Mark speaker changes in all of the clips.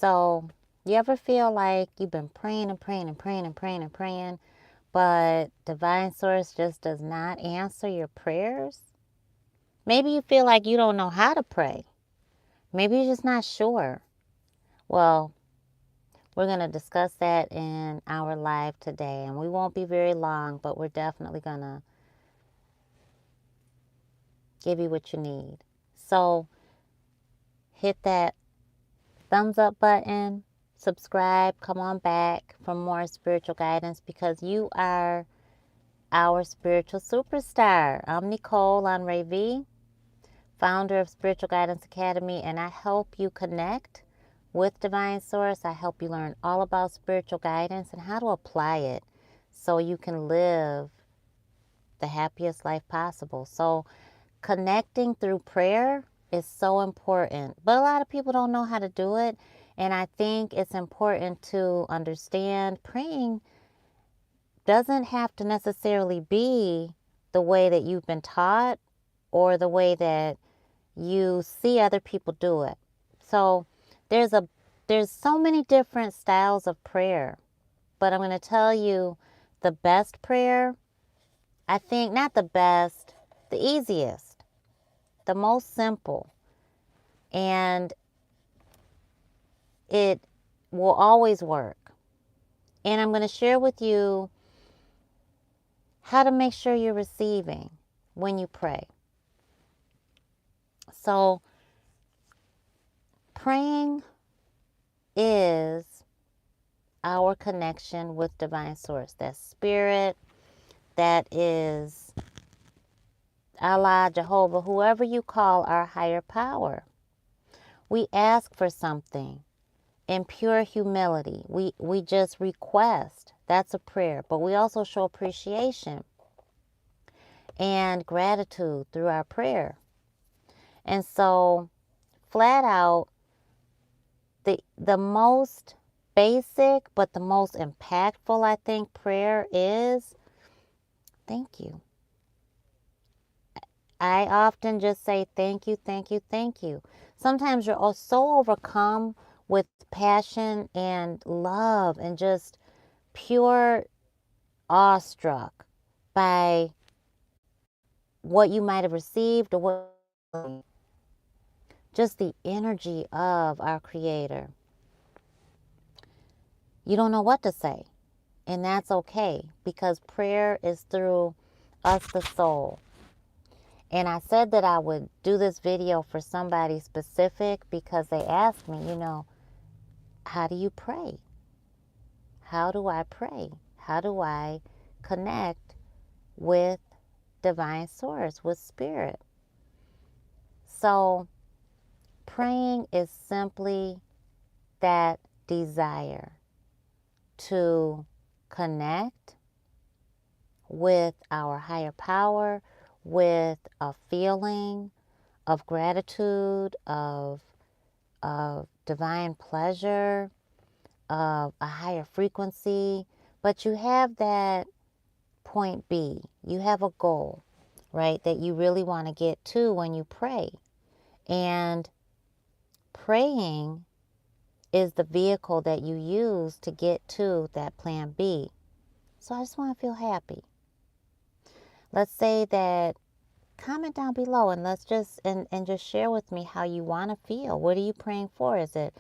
Speaker 1: So you ever feel like you've been praying and praying and praying and praying and praying, but divine source just does not answer your prayers? Maybe you feel like you don't know how to pray. Maybe you're just not sure. Well, we're going to discuss that in our live today, and we won't be very long, but we're definitely going to give you what you need. So hit that thumbs up button, subscribe, come on back for more spiritual guidance, because you are our spiritual superstar. I'm Necole XO, founder of Spiritual Guidance Academy, and I help you connect with Divine Source. I help you learn all about spiritual guidance and how to apply it so you can live the happiest life possible. So connecting through prayer is so important, but a lot of people don't know how to do it. And I think it's important to understand praying doesn't have to necessarily be the way that you've been taught or the way that you see other people do it. So there's so many different styles of prayer, but I'm going to tell you the best prayer, I think, not the best, the easiest, the most simple, and it will always work. And I'm going to share with you how to make sure you're receiving when you pray. So praying is our connection with Divine Source. That spirit, that is Allah, Jehovah, whoever you call our higher power. We ask for something in pure humility. We just request. That's a prayer. But we also show appreciation and gratitude through our prayer. And so, flat out, the most basic but the most impactful, I think, prayer is thank you. I often just say thank you, thank you, thank you. Sometimes you're so overcome with passion and love and just pure awestruck by what you might have received or what, just the energy of our Creator. You don't know what to say, and that's okay, because prayer is through us, the soul. And I said that I would do this video for somebody specific because they asked me, how do you pray? How do I pray? How do I connect with Divine Source, with Spirit? So praying is simply that desire to connect with our higher power, with a feeling of gratitude, of divine pleasure, of a higher frequency. But you have that point B. You have a goal, right, that you really want to get to when you pray. And praying is the vehicle that you use to get to that plan B. So I just want to feel happy. Let's say that, comment down below and let's just just share with me how you want to feel. What are you praying for? Is it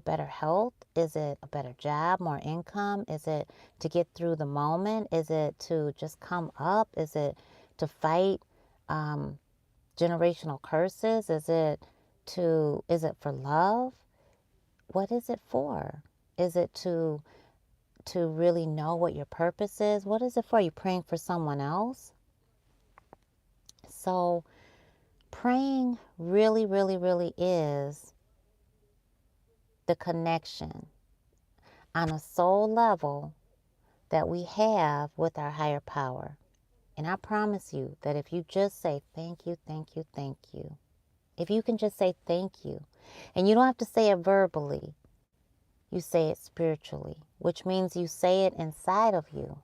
Speaker 1: better health? Is it a better job, more income? Is it to get through the moment? Is it to just come up? Is it to fight generational curses? Is it for love? What is it for? Is it to really know what your purpose is? What is it for? Are you praying for someone else? So praying really, really, really is the connection on a soul level that we have with our higher power. And I promise you that if you just say thank you, thank you, thank you, if you can just say thank you, and you don't have to say it verbally, you say it spiritually, which means you say it inside of you.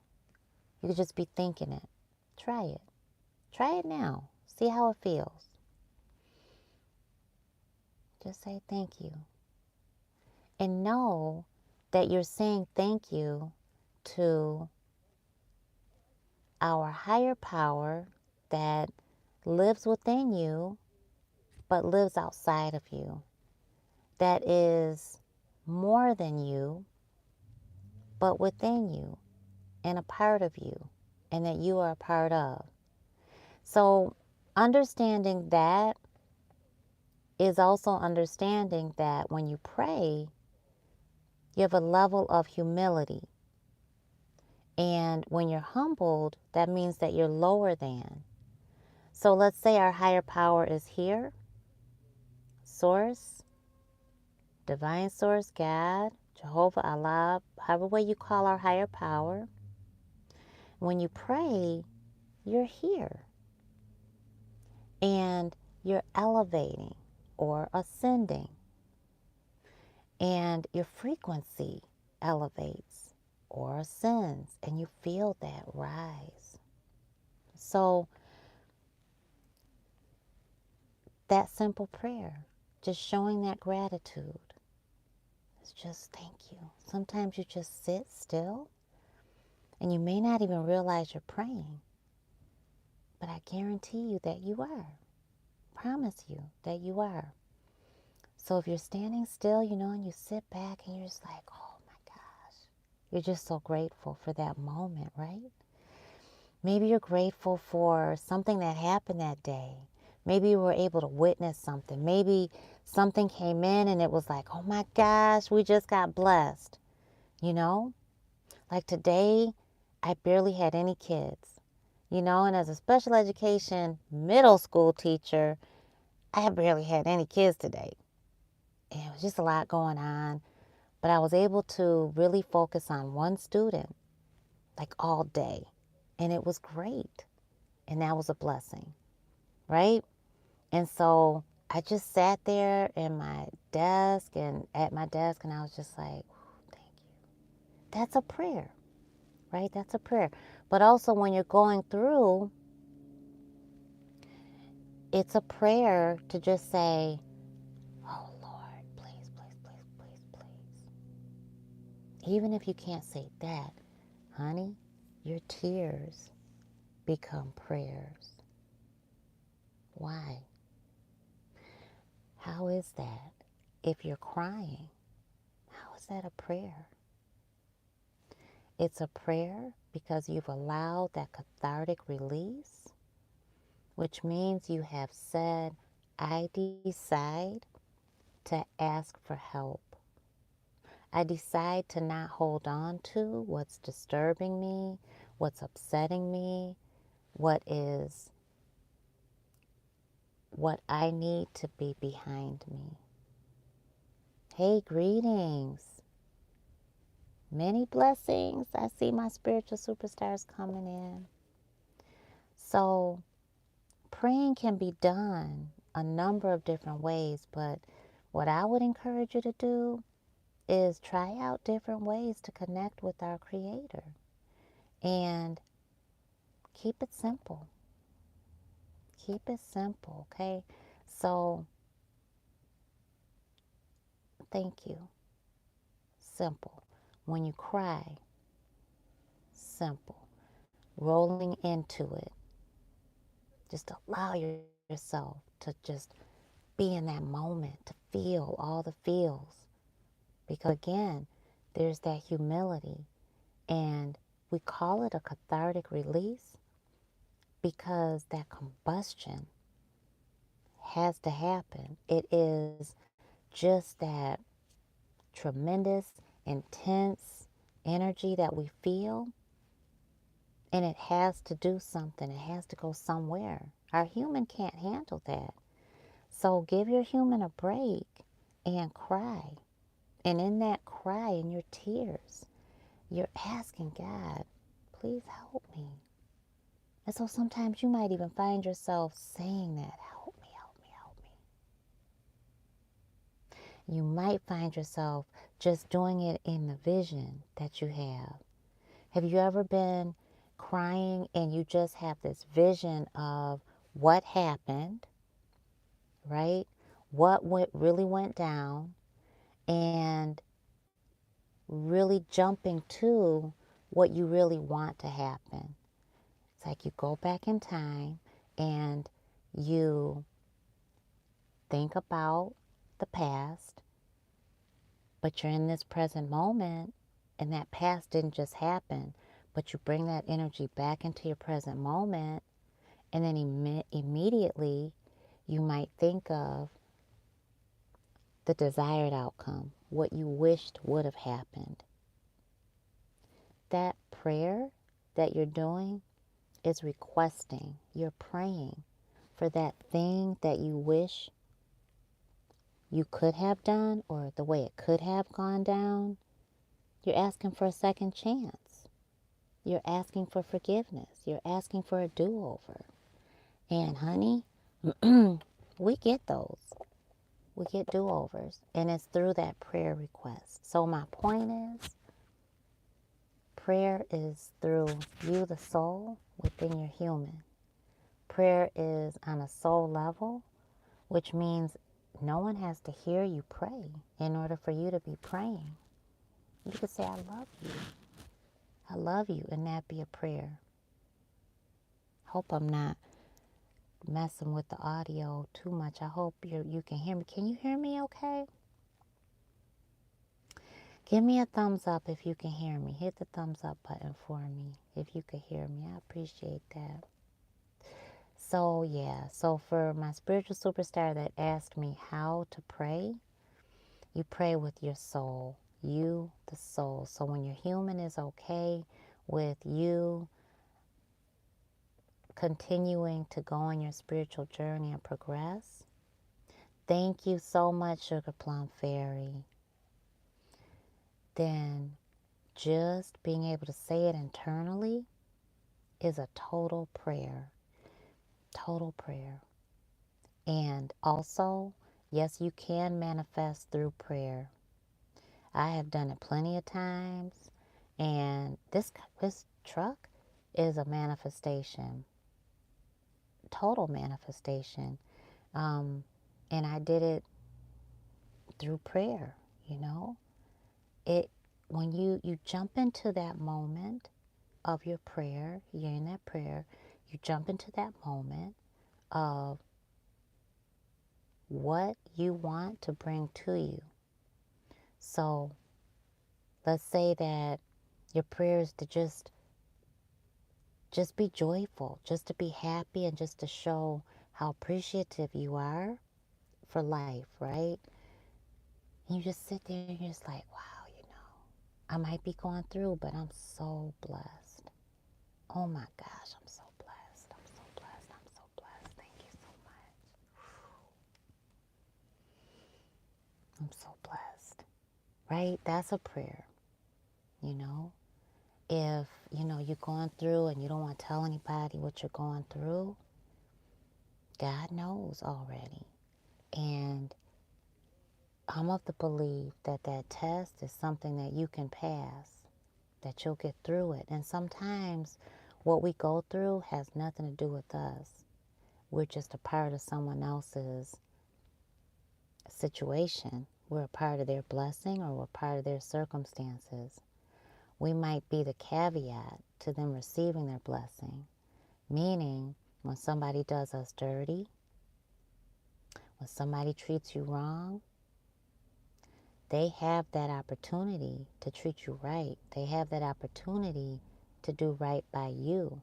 Speaker 1: You could just be thinking it. Try it. Try it now. See how it feels. Just say thank you. and know that you're saying thank you to our higher power that lives within you but lives outside of you, that is more than you but within you and a part of you, and that you are a part of. So understanding that is also understanding that when you pray, you have a level of humility. And when you're humbled, that means that you're lower than. So let's say our higher power is here, Source, Divine Source, God, Jehovah, Allah, however way you call our higher power. When you pray, you're here. And you're elevating or ascending. And your frequency elevates or ascends, and you feel that rise. So that simple prayer, just showing that gratitude, is just thank you. Sometimes you just sit still and you may not even realize you're praying, but I guarantee you that you are. Promise you that you are. So if you're standing still, and you sit back and you're just like, oh my gosh, you're just so grateful for that moment, right? Maybe you're grateful for something that happened that day. Maybe you were able to witness something. Maybe something came in and it was like, oh my gosh, we just got blessed. Like today, I barely had any kids. And as a special education middle school teacher, I barely had any kids today. And it was just a lot going on. But I was able to really focus on one student, like all day. And it was great. And that was a blessing, right? And so I just sat there in my desk and at my desk, and I was just like, thank you. That's a prayer, right? That's a prayer. But also when you're going through, it's a prayer to just say, oh Lord, please, please, please, please, please. Even if you can't say that, honey, your tears become prayers. Why? How is that? If you're crying, how is that a prayer? It's a prayer because you've allowed that cathartic release, which means you have said, I decide to ask for help. I decide to not hold on to what's disturbing me, what's upsetting me, what I need to be behind me. Hey, greetings. Many blessings. I see my spiritual superstars coming in. So praying can be done a number of different ways, but what I would encourage you to do is try out different ways to connect with our Creator and keep it simple. Keep it simple, okay? So, thank you. Simple. When you cry, simple. Rolling into it. Just allow yourself to just be in that moment, to feel all the feels. Because again, there's that humility. And we call it a cathartic release because that combustion has to happen. It is just that tremendous, intense energy that we feel. And it has to do something. It has to go somewhere. Our human can't handle that. So give your human a break and cry. And in that cry, in your tears, you're asking God, please help me. And so sometimes you might even find yourself saying that, help me, help me, help me. You might find yourself just doing it in the vision that you have. Have you ever been crying and you just have this vision of what happened, right? What really went down, and really jumping to what you really want to happen. It's like you go back in time and you think about the past, but you're in this present moment, and that past didn't just happen, but you bring that energy back into your present moment, and then immediately you might think of the desired outcome, what you wished would have happened. That prayer that you're doing is requesting, you're praying for that thing that you wish you could have done or the way it could have gone down. You're asking for a second chance. You're asking for forgiveness. You're asking for a do-over. And honey, we get those. We get do-overs. And it's through that prayer request. So my point is, prayer is through you, the soul, within your human. Prayer is on a soul level, which means no one has to hear you pray in order for you to be praying. You could say, I love you. I love you, and that be a prayer. Hope I'm not messing with the audio too much. I hope you can hear me. Can you hear me okay? Give me a thumbs up if you can hear me. Hit the thumbs up button for me if you can hear me. I appreciate that. So yeah, so for my spiritual superstar that asked me how to pray, you pray with your soul. You, the soul. So when your human is okay with you continuing to go on your spiritual journey and progress, thank you so much, Sugar Plum Fairy. Then just being able to say it internally is a total prayer. Total prayer. And also, yes, you can manifest through prayer. I have done it plenty of times. And this truck is a manifestation. Total manifestation. And I did it through prayer, you know. When you jump into that moment of your prayer, you're in that prayer, you jump into that moment of what you want to bring to you. So let's say that your prayer is to just be joyful, just to be happy, and just to show how appreciative you are for life, right? And you just sit there and you're just like, wow, I might be going through, but I'm so blessed. Oh my gosh, I'm so blessed. I'm so blessed. I'm so blessed. Thank you so much. I'm so blessed. Right? That's a prayer. If, you're going through and you don't want to tell anybody what you're going through, God knows already. And I'm of the belief that that test is something that you can pass, that you'll get through it. And sometimes what we go through has nothing to do with us. We're just a part of someone else's situation. We're a part of their blessing, or we're part of their circumstances. We might be the caveat to them receiving their blessing. Meaning, when somebody does us dirty, when somebody treats you wrong, they have that opportunity to treat you right. They have that opportunity to do right by you.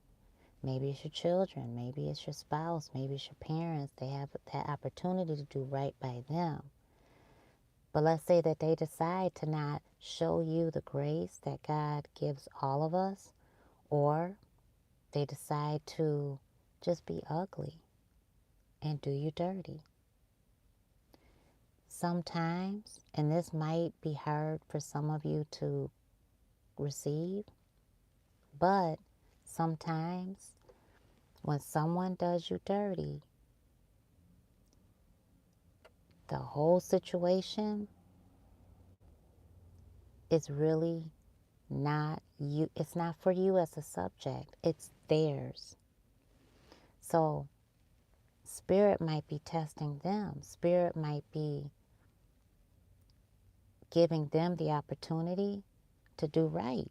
Speaker 1: Maybe it's your children, maybe it's your spouse, maybe it's your parents. They have that opportunity to do right by them. But let's say that they decide to not show you the grace that God gives all of us, or they decide to just be ugly and do you dirty. Sometimes, and this might be hard for some of you to receive, but sometimes when someone does you dirty, the whole situation is really not you. It's not for you as a subject. It's theirs. So Spirit might be testing them. Spirit might be giving them the opportunity to do right.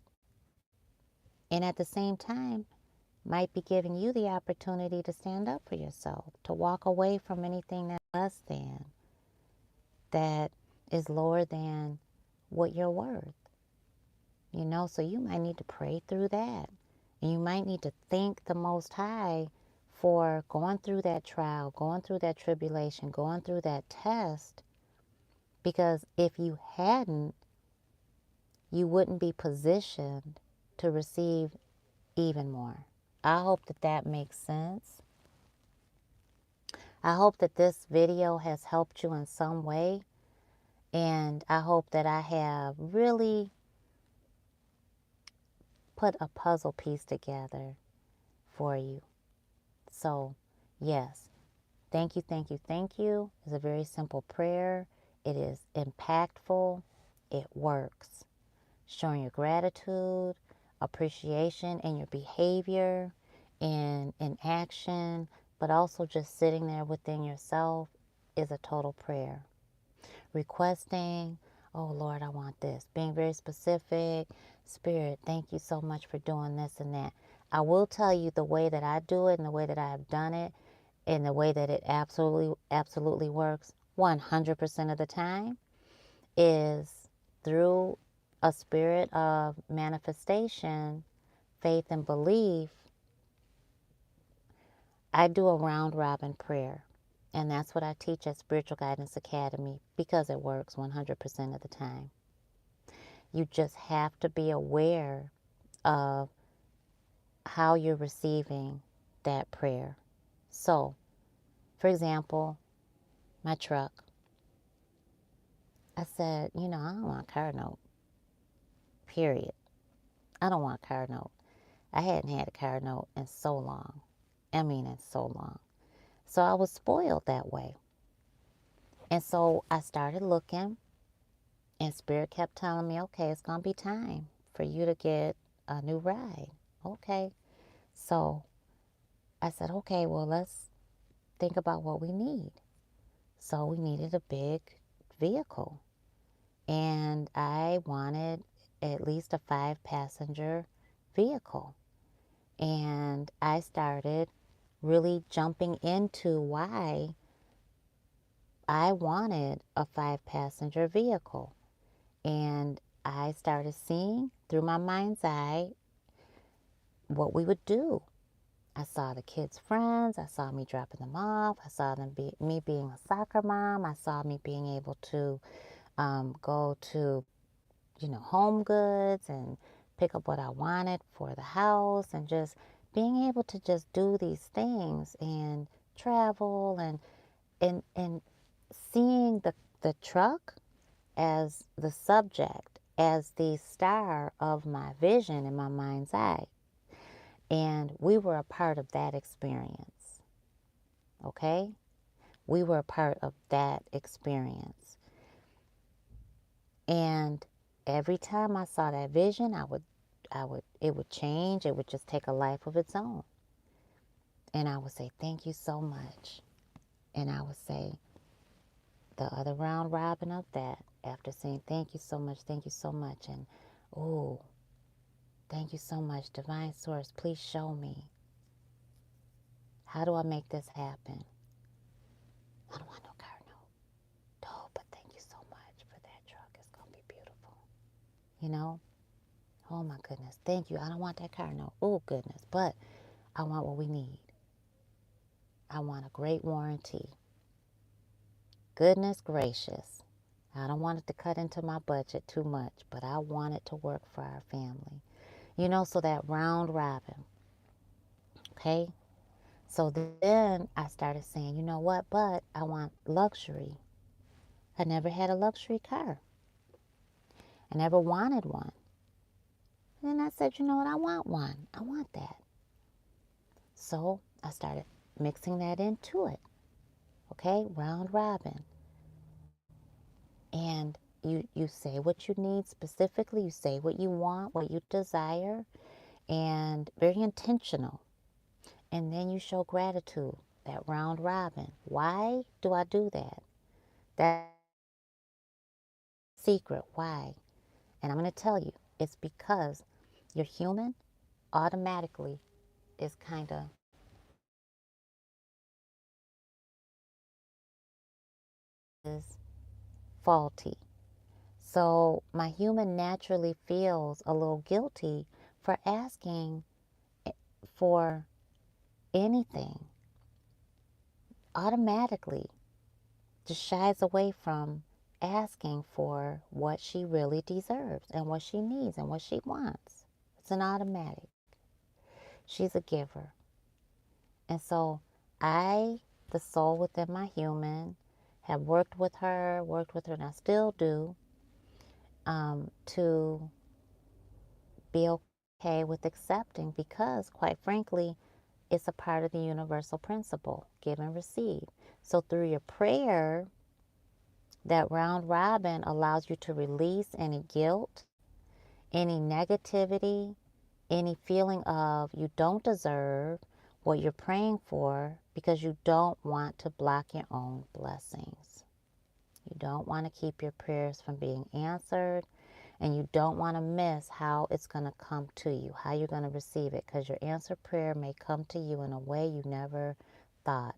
Speaker 1: And at the same time, might be giving you the opportunity to stand up for yourself, to walk away from anything that's less than, that is lower than what you're worth. You know, so you might need to pray through that. And you might need to thank the Most High for going through that trial, going through that tribulation, going through that test. Because if you hadn't, you wouldn't be positioned to receive even more. I hope that that makes sense. I hope that this video has helped you in some way. And I hope that I have really put a puzzle piece together for you. So, yes, thank you, thank you, thank you. It's a very simple prayer. It is impactful. It works. Showing your gratitude, appreciation in your behavior, in action, but also just sitting there within yourself is a total prayer. Requesting, oh Lord, I want this. Being very specific. Spirit, thank you so much for doing this and that. I will tell you the way that I do it and the way that I have done it and the way that it absolutely works 100% of the time is through a spirit of manifestation, faith, and belief. I do a round robin prayer. And that's what I teach at Spiritual Guidance Academy because it works 100% of the time. You just have to be aware of how you're receiving that prayer. So, for example, my truck. I said, you know, I don't want a car note. Period. I don't want a car note. I hadn't had a car note in so long. I mean, in so long. So I was spoiled that way. And so I started looking, and Spirit kept telling me, okay, it's going to be time for you to get a new ride. Okay. So I said, okay, well, let's think about what we need. So we needed a big vehicle. And I wanted at least a 5-passenger vehicle. And I started really jumping into why I wanted a 5-passenger vehicle. And I started seeing through my mind's eye what we would do. I saw the kids' friends. I saw me dropping them off. I saw me being a soccer mom. I saw me being able to go to, Home Goods and pick up what I wanted for the house and just being able to just do these things and travel and seeing the truck as the subject, as the star of my vision in my mind's eye. And we were a part of that experience. Okay? We were a part of that experience. And every time I saw that vision, it would change. It would just take a life of its own. And I would say, thank you so much. And I would say the other round robin of that, after saying thank you so much, and oh, thank you so much, Divine Source, please show me. How do I make this happen? I don't want no car note. Oh, but thank you so much for that truck. It's going to be beautiful. Oh my goodness, thank you. I don't want that car note. Oh goodness, but I want what we need. I want a great warranty. Goodness gracious. I don't want it to cut into my budget too much, but I want it to work for our family. So that round robin. Okay? So then I started saying, you know what, but I want luxury. I never had a luxury car. I never wanted one. And then I said, you know what, I want one. I want that. So I started mixing that into it. Okay? Round robin. And you say what you need specifically. You say what you want, what you desire, and very intentional. And then you show gratitude, that round robin. Why do I do that? That's secret. Why? And I'm going to tell you, it's because your human automatically is kind of is faulty. So my human naturally feels a little guilty for asking for anything. Automatically just shies away from asking for what she really deserves and what she needs and what she wants. It's an automatic. She's a giver. And so I, the soul within my human, have worked with her, and I still do, to be okay with accepting, because quite frankly, it's a part of the universal principle, give and receive. So through your prayer, that round robin allows you to release any guilt, any negativity, any feeling of you don't deserve what you're praying for, because you don't want to block your own blessings. You don't want to keep your prayers from being answered, and you don't want to miss how it's going to come to you, how you're going to receive it, because your answered prayer may come to you in a way you never thought.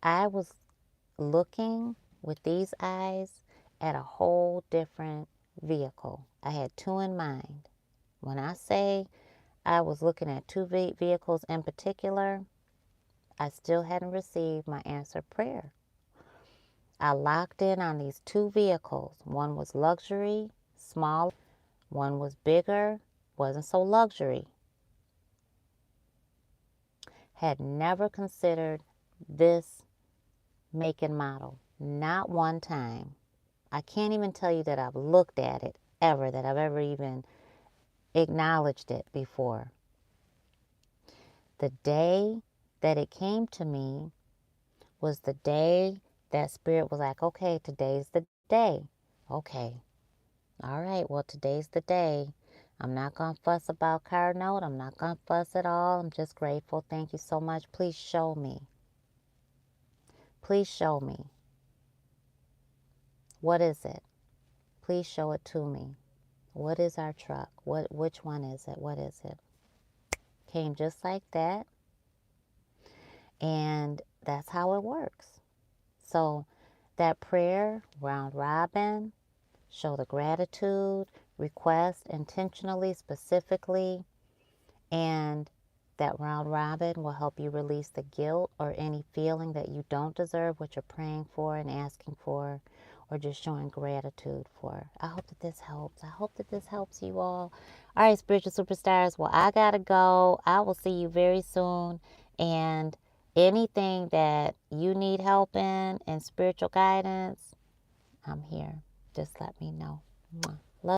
Speaker 1: I was looking with these eyes at a whole different vehicle. I had two in mind. When I say I was looking at two vehicles in particular, I still hadn't received my answered prayer. I locked in on these two vehicles. One was luxury, small. One was bigger, wasn't so luxury. Had never considered this make and model. Not one time. I can't even tell you that I've looked at it ever, that I've ever even acknowledged it before. The day that it came to me was the day that Spirit was like, okay, today's the day. Okay. All right, well, today's the day. I'm not going to fuss about card note. I'm not going to fuss at all. I'm just grateful. Thank you so much. Please show me. Please show me. What is it? Please show it to me. What is our truck? Which one is it? What is it? Came just like that. And that's how it works. So that prayer, round robin, show the gratitude, request intentionally, specifically, and that round robin will help you release the guilt or any feeling that you don't deserve what you're praying for and asking for, or just showing gratitude for. I hope that this helps. I hope that this helps you all. All right, spiritual superstars. Well, I gotta go. I will see you very soon. And anything that you need help in and spiritual guidance, I'm here. Just let me know. Mwah.